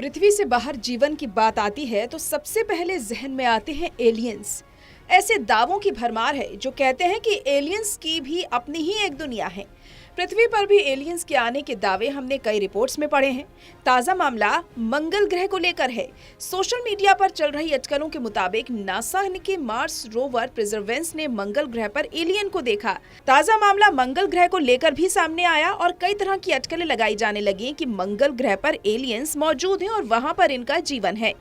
पृथ्वी से बाहर जीवन की बात आती है तो सबसे पहले जहन में आते हैं एलियंस। ऐसे दावों की भरमार है जो कहते हैं कि एलियंस की भी अपनी ही एक दुनिया है। पृथ्वी पर भी एलियंस के आने के दावे हमने कई रिपोर्ट्स में पढ़े हैं। ताजा मामला मंगल ग्रह को लेकर है। सोशल मीडिया पर चल रही अटकलों के मुताबिक नासा के मार्स रोवर परसेवरेंस ने मंगल ग्रह पर एलियन को देखा। ताजा मामला मंगल ग्रह को लेकर भी सामने आया और कई तरह की अटकलें लगाई जाने लगी कि मंगल ग्रह पर एलियंस मौजूद हैं और वहां पर इनका जीवन है।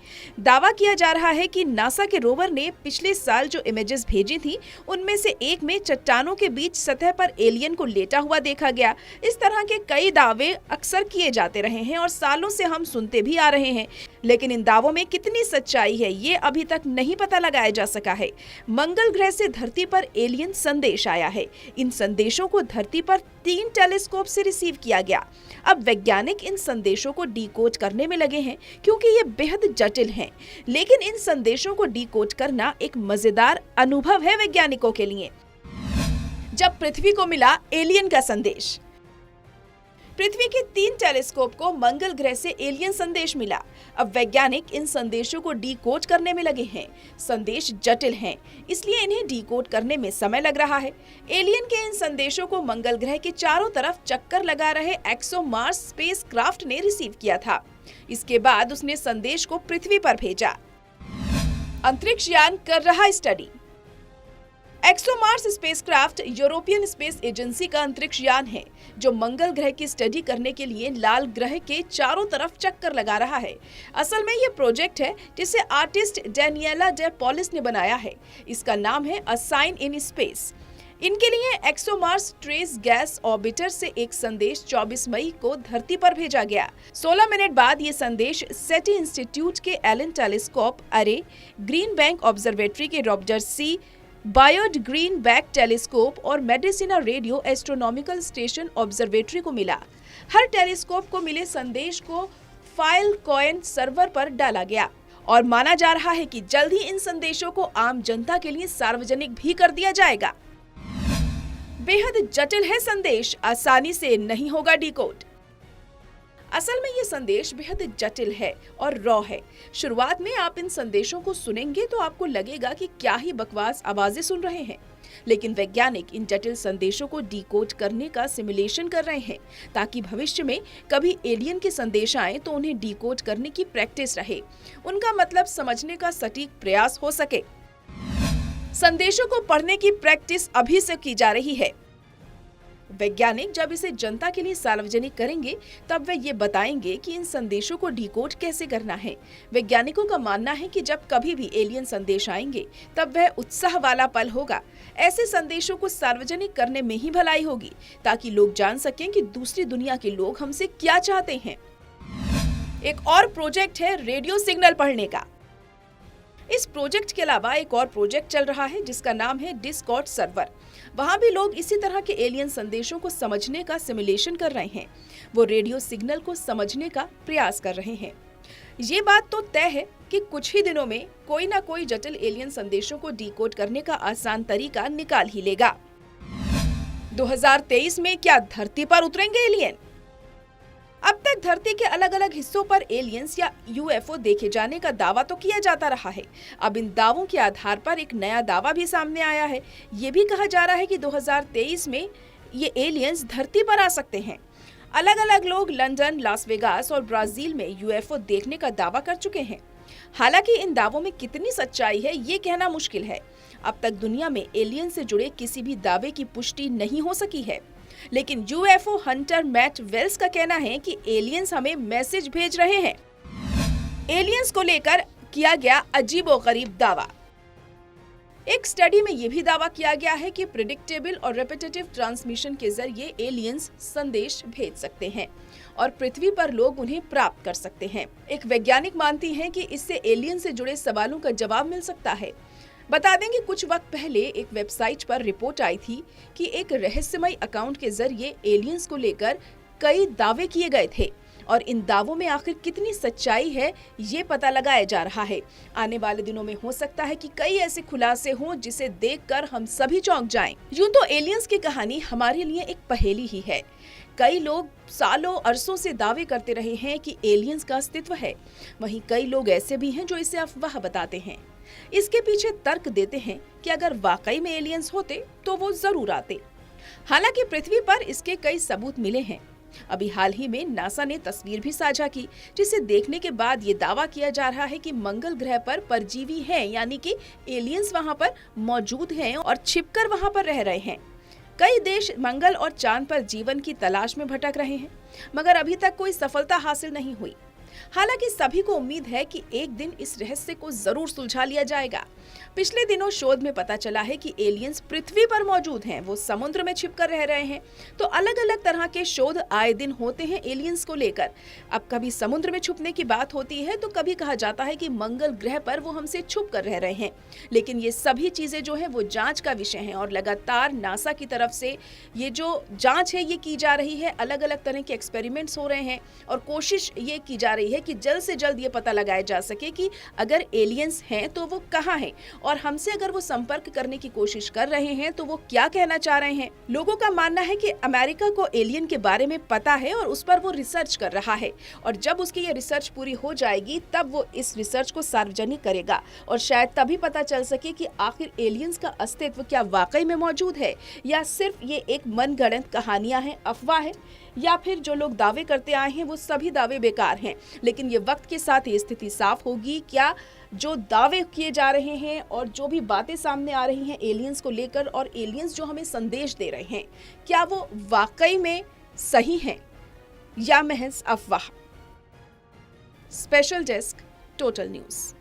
दावा किया जा रहा है कि नासा के रोवर ने पिछले साल जो इमेजेस भेजी थी उनमें से एक में चट्टानों के बीच सतह पर एलियन को लेटा हुआ देखा गया। इस तरह के कई दावे अक्सर किए जाते रहे हैं और सालों से हम सुनते भी आ रहे हैं, लेकिन इन दावों में कितनी सच्चाई है ये अभी तक नहीं पता लगाया जा सका है। मंगल ग्रह से धरती पर एलियन संदेश आया है। इन संदेशों को धरती पर 3 टेलीस्कोप से रिसीव किया गया। अब वैज्ञानिक इन संदेशों को डीकोड करने में लगे हैं क्योंकि ये बेहद जटिल हैं। लेकिन इन संदेशों को डीकोड करना एक मजेदार अनुभव है वैज्ञानिकों के लिए। जब पृथ्वी को मिला एलियन का संदेश। पृथ्वी के 3 टेलीस्कोप को मंगल ग्रह से एलियन संदेश मिला। अब वैज्ञानिक इन संदेशों को डीकोड करने में लगे हैं। संदेश जटिल हैं, इसलिए इन्हें डीकोड करने में समय लग रहा है। एलियन के इन संदेशों को मंगल ग्रह के चारों तरफ चक्कर लगा रहे एक्सोमार्स स्पेसक्राफ्ट ने रिसीव किया था। इसके बाद उसने संदेश को पृथ्वी पर भेजा। अंतरिक्ष यान कर रहा study. ExoMars spacecraft European space agency का अंतरिक्ष यान है जो मंगल ग्रह की स्टडी करने के लिए लाल ग्रह के चारों तरफ चक्कर लगा रहा है। असल में ये प्रोजेक्ट है जिसे आर्टिस्ट डेनियला डे पॉलिस ने बनाया है। इसका नाम है अ साइन इन स्पेस। इनके लिए एक्सोमार्स ट्रेस गैस ऑर्बिटर से एक संदेश 24 मई को धरती पर भेजा गया। 16 मिनट बाद ये संदेश सेटी इंस्टीट्यूट के एलन टेलीस्कोप अरे, ग्रीन बैंक ऑब्जर्वेटरी के रॉबर्ट सी बायोड ग्रीन बैक टेलीस्कोप और मेडिसिना रेडियो एस्ट्रोनॉमिकल स्टेशन ऑब्जर्वेटरी को मिला। हर टेलीस्कोप को मिले संदेश को फाइलकॉइन सर्वर पर डाला गया और माना जा रहा है कि जल्द ही इन संदेशों को आम जनता के लिए सार्वजनिक भी कर दिया जाएगा। बेहद जटिल है संदेश, आसानी से नहीं होगा डीकोड। असल में ये संदेश बेहद जटिल है और रॉ है। शुरुआत में आप इन संदेशों को सुनेंगे तो आपको लगेगा कि क्या ही बकवास आवाजें सुन रहे हैं, लेकिन वैज्ञानिक इन जटिल संदेशों को डीकोड करने का सिमुलेशन कर रहे हैं ताकि भविष्य में कभी एलियन के संदेश आए तो उन्हें डीकोड करने की प्रैक्टिस रहे, उनका मतलब समझने का सटीक प्रयास हो सके। संदेशों को पढ़ने की प्रैक्टिस अभी से की जा रही है। वैज्ञानिक जब इसे जनता के लिए सार्वजनिक करेंगे तब वे ये बताएंगे कि इन संदेशों को डीकोड कैसे करना है। वैज्ञानिकों का मानना है कि जब कभी भी एलियन संदेश आएंगे तब वह उत्साह वाला पल होगा। ऐसे संदेशों को सार्वजनिक करने में ही भलाई होगी ताकि लोग जान सकें कि दूसरी दुनिया के लोग हमसे क्या चाहते हैं। एक और प्रोजेक्ट है रेडियो सिग्नल पढ़ने का। इस प्रोजेक्ट के अलावा एक और प्रोजेक्ट चल रहा है जिसका नाम है डिस्कॉर्ड सर्वर। वहां भी लोग इसी तरह के एलियन संदेशों को समझने का सिमुलेशन कर रहे हैं। वो रेडियो सिग्नल को समझने का प्रयास कर रहे हैं। ये बात तो तय है कि कुछ ही दिनों में कोई ना कोई जटिल एलियन संदेशों को डीकोड करने का आसान तरीका निकाल ही लेगा। 2023 में क्या धरती पर उतरेंगे एलियन? अब तक धरती के अलग अलग हिस्सों पर एलियंस या यूएफओ देखे जाने का दावा तो किया जाता रहा है। अब इन दावों के आधार पर एक नया दावा भी सामने आया है। ये भी कहा जा रहा है कि 2023 में ये एलियंस धरती पर आ सकते हैं। अलग अलग लोग लंदन, लास वेगास और ब्राजील में यूएफओ देखने का दावा कर चुके हैं। हालांकि इन दावों में कितनी सच्चाई है ये कहना मुश्किल है। अब तक दुनिया में एलियन से जुड़े किसी भी दावे की पुष्टि नहीं हो सकी है, लेकिन यूएफओ हंटर मैट वेल्स का कहना है कि एलियंस हमें मैसेज भेज रहे हैं। एलियंस को लेकर किया गया अजीबोगरीब दावा। एक स्टडी में यह भी दावा किया गया है कि प्रेडिक्टेबल और रेपिटेटिव ट्रांसमिशन के जरिए एलियंस संदेश भेज सकते हैं और पृथ्वी पर लोग उन्हें प्राप्त कर सकते हैं। एक वैज्ञानिक मानती हैं कि इससे एलियन से जुड़े सवालों का जवाब मिल सकता है। बता दें कि कुछ वक्त पहले एक वेबसाइट पर रिपोर्ट आई थी कि एक रहस्यमय अकाउंट के जरिए एलियंस को लेकर कई दावे किए गए थे और इन दावों में आखिर कितनी सच्चाई है, ये पता लगाया जा रहा है। आने वाले दिनों में हो सकता है कि कई ऐसे खुलासे हों जिसे देखकर हम सभी चौंक जाएं। यूं तो एलियंस की कहानी हमारे लिए एक पहेली ही है। कई लोग सालों अरसों से दावे करते रहे हैं कि एलियंस का अस्तित्व है। वहीं कई लोग ऐसे भी हैं जो इसे अफवाह बताते हैं। इसके पीछे तर्क देते हैं कि अगर वाकई में एलियंस होते तो वो जरूर आते। हालांकि पृथ्वी पर इसके कई सबूत मिले हैं। अभी हाल ही में नासा ने तस्वीर भी साझा की, जिसे देखने के बाद ये दावा किया जा रहा है कि मंगल ग्रह पर परजीवी हैं, यानी कि एलियंस वहां पर मौजूद हैं और छिपकर वहां पर रह रहे हैं। कई देश मंगल और चांद पर जीवन की तलाश में भटक रहे हैं, मगर अभी तक कोई सफलता हासिल नहीं हुई। हालांकि सभी को उम्मीद है कि एक दिन इस रहस्य को जरूर सुलझा लिया जाएगा। पिछले दिनों शोध में पता चला है कि एलियंस पृथ्वी पर मौजूद हैं, वो समुद्र में छिपकर रह रहे हैं। तो अलग अलग तरह के शोध आए दिन होते हैं एलियंस को लेकर। अब कभी समुद्र में छुपने की बात होती है, तो कभी कहा जाता है कि मंगल ग्रह पर वो हमसे छुप कर रह रहे हैं। लेकिन ये सभी चीजें जो है वो जांच का विषय है और लगातार नासा की तरफ से ये जो जांच है ये की जा रही है। अलग अलग तरह के एक्सपेरिमेंट्स हो रहे हैं और कोशिश ये की जा रही है कि जल्द से जल्द ये पता लगाया जा सके कि अगर एलियंस हैं तो वो कहाँ हैं, और हमसे अगर वो संपर्क करने की कोशिश कर रहे हैं तो वो क्या कहना चाह रहे हैं। लोगों का मानना है कि अमेरिका को एलियन के बारे में पता है और उस पर वो रिसर्च कर रहा है, और जब उसकी ये रिसर्च पूरी हो जाएगी तब वो इस रिसर्च को सार्वजनिक करेगा और शायद तभी पता चल सके कि आखिर एलियंस का अस्तित्व क्या वाकई में मौजूद है या सिर्फ ये एक मनगढ़ंत कहानियां हैं, अफवाह है, या फिर जो लोग दावे करते आए हैं वो सभी दावे बेकार हैं। लेकिन ये वक्त के साथ ये स्थिति साफ होगी, क्या जो दावे किए जा रहे हैं और जो भी बातें सामने आ रही हैं एलियंस को लेकर और एलियंस जो हमें संदेश दे रहे हैं, क्या वो वाकई में सही हैं या महज अफवाह। Special desk, total news.